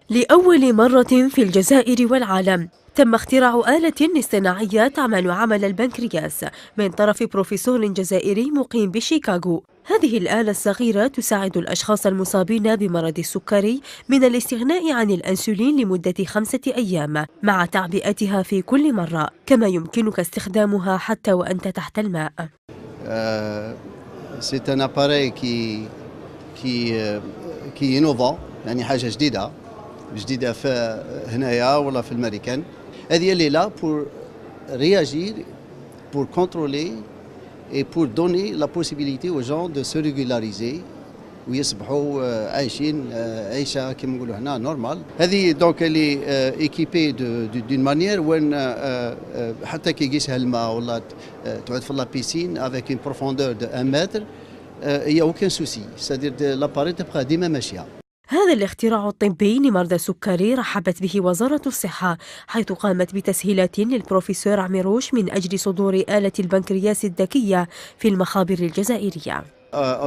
لأول مرة في الجزائر والعالم تم اختراع آلة اصطناعية تعمل عمل البنكرياس من طرف بروفيسور جزائري مقيم بشيكاغو. هذه الآلة الصغيرة تساعد الأشخاص المصابين بمرض السكري من الاستغناء عن الأنسولين لمدة 5 أيام مع تعبئتها في كل مرة، كما يمكنك استخدامها حتى وأنت تحت الماء. C'est un appareil qui est innovant، يعني حاجة جديدة في هنايا ولا في الأمريكان. هذه اللي لا pour réagir, pour contrôler et pour donner la possibilité aux gens de se régulariser ويصبحوا عايشين عيشة كما نقولوا هنا نورمال. هذه دونك اللي ايكيبي دون مانيير وين حتى كي يقيسها الماء ولا تعود في لابيسين افيك اون بروفوندور دو 1 متر هي اوكان سوسي، سادير لاباري تبقى ديما ماشيه. هذا الاختراع الطبي لمرضى السكري رحبت به وزارة الصحة، حيث قامت بتسهيلات للبروفيسور عميروش من أجل صدور آلة البنكرياس الذكية في المخابر الجزائرية.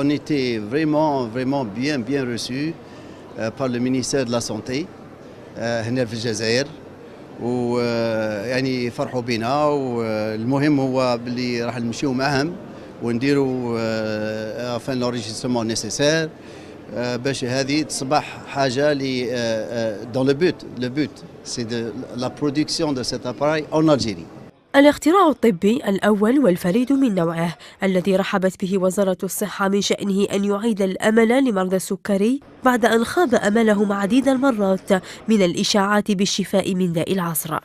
On était vraiment bien reçus par le ministère de la Santé هنا في الجزائر، ويعني فرحوا بنا، والمهم هو باللي راح نمشيو معهم ونديروا enfin l'enregistrement nécessaire باش هذه تصبح حاجة dans le but c'est de la production de cet appareil en Algérie. الاختراع الطبي الأول والفريد من نوعه الذي رحبت به وزارة الصحة من شأنه أن يعيد الأمل لمرضى السكري بعد أن خاب أملهم عديد المرات من الإشاعات بالشفاء من داء العصر.